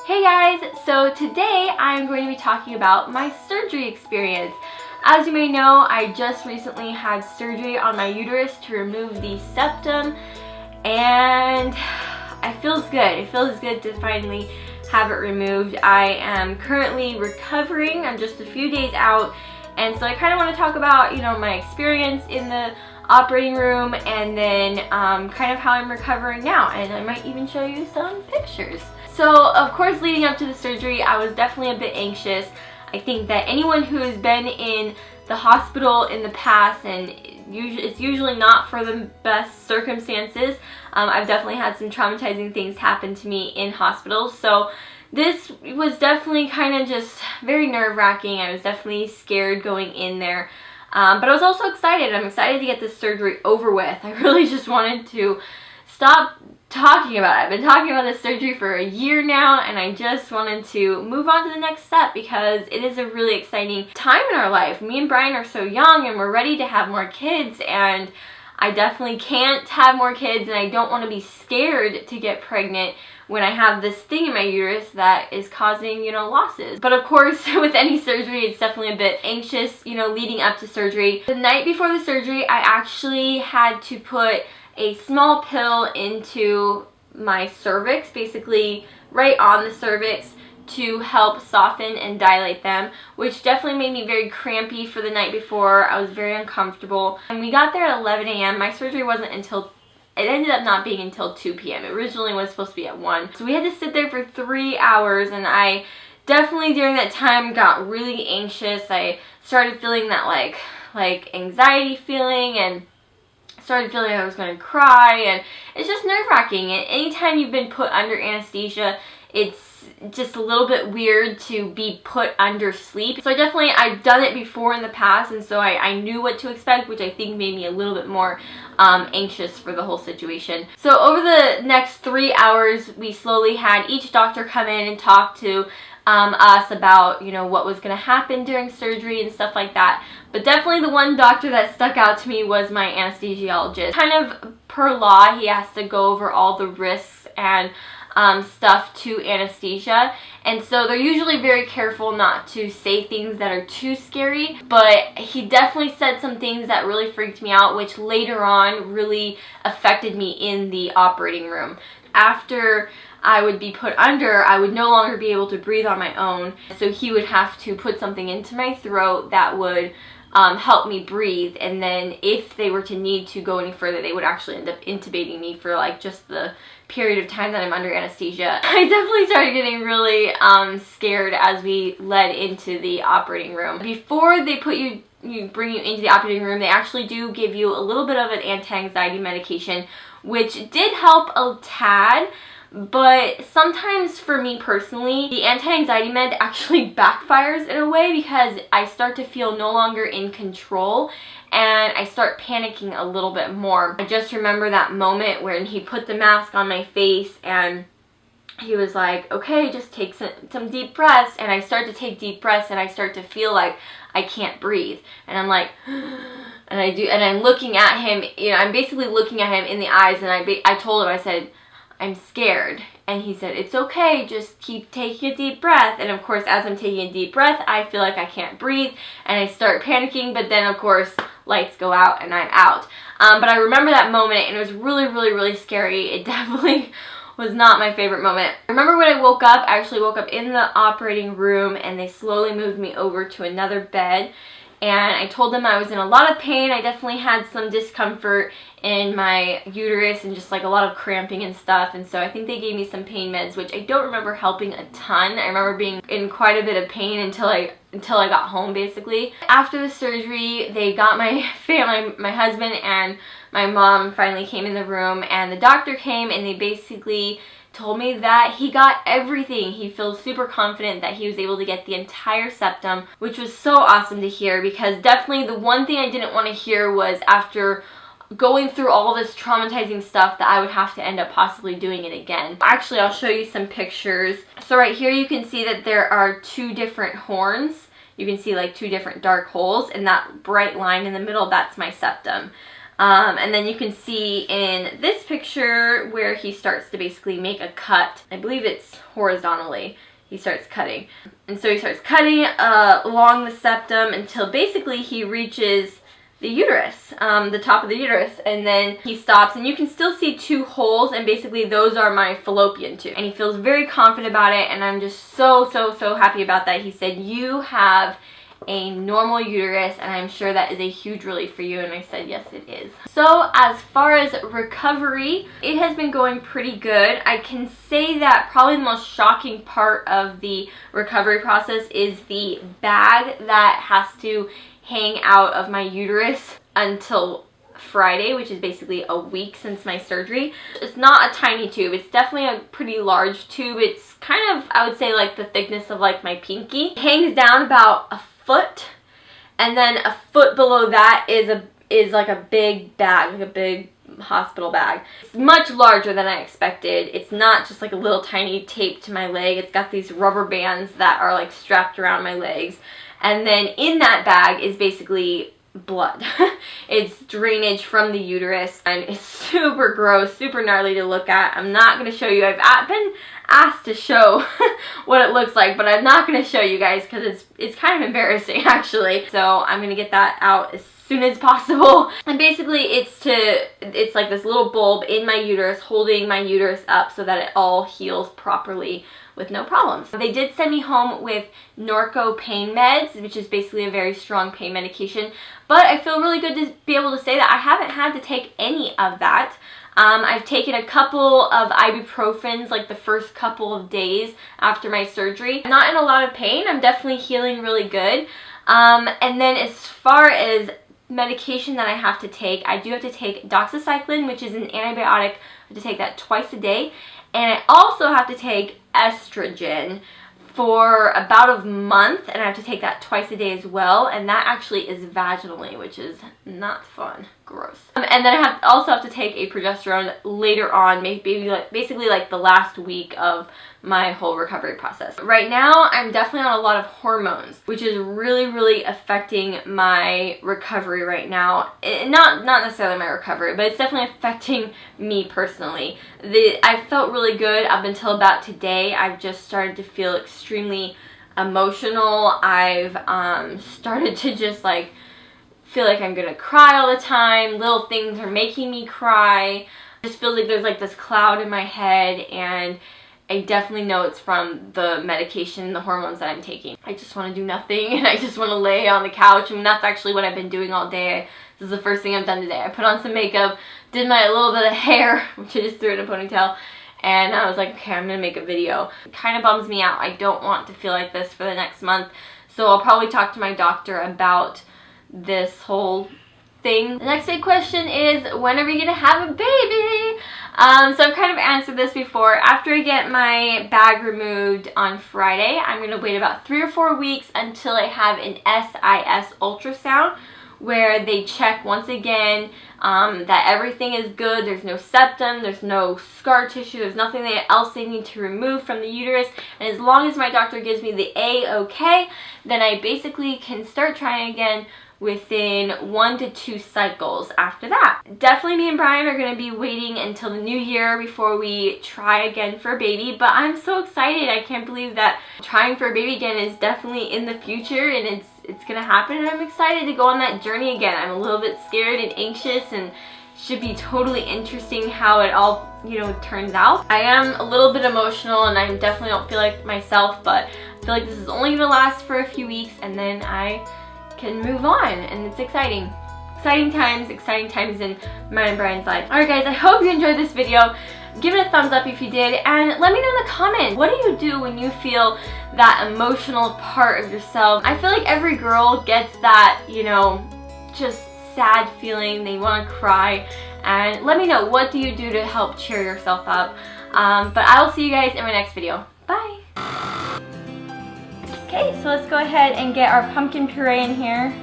Hey guys, so today I'm going to be talking about my surgery experience. As you may know, I just recently had surgery on my uterus to remove the septum, and it feels good. It feels good to finally have it removed. I am currently recovering. I'm just a few days out, and so I kind of want to talk about, my experience in the operating room, and then kind of how I'm recovering now, and I might even show you some pictures. So of course, leading up to the surgery, I was definitely a bit anxious. I think that anyone who has been in the hospital in the past, and it's usually not for the best circumstances, I've definitely had some traumatizing things happen to me in hospitals. So this was definitely kind of just very nerve-wracking. I was definitely scared going in there. But I was also excited. I'm excited to get this surgery over with. I really just wanted to stop talking about it. I've been talking about this surgery for a year now, and I just wanted to move on to the next step because it is a really exciting time in our life. Me and Brian are so young and we're ready to have more kids, and I definitely can't have more kids, and I don't want to be scared to get pregnant when I have this thing in my uterus that is causing, losses. But of course, with any surgery, it's definitely a bit anxious, leading up to surgery. The night before the surgery, I actually had to put a small pill into my cervix, basically right on the cervix, to help soften and dilate them, which definitely made me very crampy for the night before. I was very uncomfortable. And we got there at 11 a.m. My surgery wasn't until, it ended up not being until 2 p.m. It originally was supposed to be at 1. So we had to sit there for 3 hours, and I definitely during that time got really anxious. I started feeling that like anxiety feeling, and started feeling I was going to cry, and it's just nerve-wracking. And anytime you've been put under anesthesia, it's just a little bit weird to be put under sleep. So I've done it before in the past, and so I knew what to expect, which I think made me a little bit more anxious for the whole situation. So over the next 3 hours, we slowly had each doctor come in and talk to us about, what was going to happen during surgery and stuff like that. But definitely the one doctor that stuck out to me was my anesthesiologist. Kind of per law, he has to go over all the risks and stuff to anesthesia, and so they're usually very careful not to say things that are too scary, but he definitely said some things that really freaked me out, which later on really affected me in the operating room. After I would be put under, I would no longer be able to breathe on my own, so he would have to put something into my throat that would help me breathe, and then if they were to need to go any further, they would actually end up intubating me for just the period of time that I'm under anesthesia. I definitely started getting really scared as we led into the operating room. Before they bring you into the operating room, they actually do give you a little bit of an anti-anxiety medication, which did help a tad. But sometimes for me personally, the anti-anxiety med actually backfires in a way, because I start to feel no longer in control and I start panicking a little bit more. I just remember that moment when he put the mask on my face and he was like, okay, just take some deep breaths, and I start to take deep breaths and I start to feel like I can't breathe, and I'm like, and I do, and I'm looking at him, I'm basically looking at him in the eyes, and I told him, I said, I'm scared. And he said, it's okay, just keep taking a deep breath. And of course, as I'm taking a deep breath, I feel like I can't breathe, and I start panicking, but then of course, lights go out and I'm out. But I remember that moment, and it was really, really, really scary. It definitely was not my favorite moment. I remember when I woke up, I actually woke up in the operating room, and they slowly moved me over to another bed. And I told them I was in a lot of pain. I definitely had some discomfort in my uterus and just a lot of cramping and stuff, and so I think they gave me some pain meds, which I don't remember helping a ton. I remember being in quite a bit of pain until I got home, basically. After the surgery, they got my family, my husband and my mom finally came in the room, and the doctor came, and they basically told me that he got everything. He feels super confident that he was able to get the entire septum, which was so awesome to hear, because definitely the one thing I didn't want to hear was, after going through all this traumatizing stuff, that I would have to end up possibly doing it again. Actually, I'll show you some pictures. So right here you can see that there are 2 different horns. You can see 2 different dark holes, and that bright line in the middle, that's my septum. And then you can see in this picture where he starts to basically make a cut. I believe it's horizontally. He starts cutting. And so he starts cutting along the septum until basically he reaches the uterus, the top of the uterus, and then he stops, and you can still see 2 holes, and basically those are my fallopian tubes. And he feels very confident about it, and I'm just so happy about that. He said, "You have a normal uterus, and I'm sure that is a huge relief for you." And I said, yes, it is. So as far as recovery, it has been going pretty good. I can say that probably the most shocking part of the recovery process is the bag that has to hang out of my uterus until Friday, which is basically a week since my surgery. It's not a tiny tube. It's definitely a pretty large tube. It's kind of, I would say, like the thickness of like my pinky. It hangs down about a foot, and then a foot below that is like a big bag, like a big hospital bag. It's much larger than I expected. It's not just like a little tiny tape to my leg. It's got these rubber bands that are like strapped around my legs. And then in that bag is basically blood. It's drainage from the uterus, and it's super gross, super gnarly to look at. I'm not going to show you. I've been asked to show what it looks like, but I'm not going to show you guys because it's kind of embarrassing actually. So I'm going to get that out as soon as possible. And basically it's like this little bulb in my uterus holding my uterus up so that it all heals properly with no problems. They did send me home with Norco pain meds, which is basically a very strong pain medication, but I feel really good to be able to say that I haven't had to take any of that. I've taken a couple of ibuprofens like the first couple of days after my surgery. I'm not in a lot of pain. I'm definitely healing really good. And then as far as medication that I have to take, I do have to take doxycycline, which is an antibiotic. I have to take that twice a day. And I also have to take estrogen for about a month, and I have to take that twice a day as well, and that actually is vaginally, which is not fun. Gross. And then I also have to take a progesterone later on, basically like the last week of my whole recovery process. Right now, I'm definitely on a lot of hormones, which is really affecting my recovery right now. Not necessarily my recovery, but it's definitely affecting me personally. I felt really good up until about today. I've just started to feel extremely emotional. I've started to just like feel like I'm gonna cry all the time. Little things are making me cry. It just feels like there's like this cloud in my head, and I definitely know it's from the medication, the hormones that I'm taking. I just want to do nothing, and I just want to lay on the couch, and that's actually what I've been doing all day. This is the first thing I've done today. I put on some makeup, did my little bit of hair, which I just threw in a ponytail, and I was like, okay, I'm gonna make a video. It kind of bums me out. I don't want to feel like this for the next month, so I'll probably talk to my doctor about this whole thing. The next big question is, when are we gonna have a baby? So I've kind of answered this before. After I get my bag removed on Friday, I'm gonna wait about 3 or 4 weeks until I have an SIS ultrasound, where they check once again that everything is good. There's no septum, there's no scar tissue, there's nothing else they need to remove from the uterus. And as long as my doctor gives me the A-OK, then I basically can start trying again within 1 to 2 cycles after that. Definitely me and Brian are going to be waiting until the new year before we try again for a baby, but I'm so excited. I can't believe that trying for a baby again is definitely in the future, and it's going to happen, and I'm excited to go on that journey again. I'm a little bit scared and anxious, and should be totally interesting how it all, you know, turns out. I am a little bit emotional, and I definitely don't feel like myself, but I feel like this is only going to last for a few weeks, and then I can move on, and it's exciting. Exciting times in mine and Brian's life. Alright guys, I hope you enjoyed this video. Give it a thumbs up if you did, and let me know in the comments, what do you do when you feel that emotional part of yourself? I feel like every girl gets that, you know, just sad feeling, they want to cry, and let me know, what do you do to help cheer yourself up? But I will see you guys in my next video. Bye! Okay, so let's go ahead and get our pumpkin puree in here.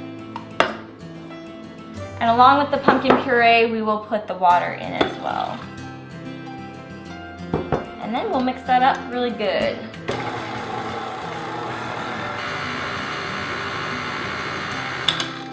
And along with the pumpkin puree, we will put the water in as well. And then we'll mix that up really good.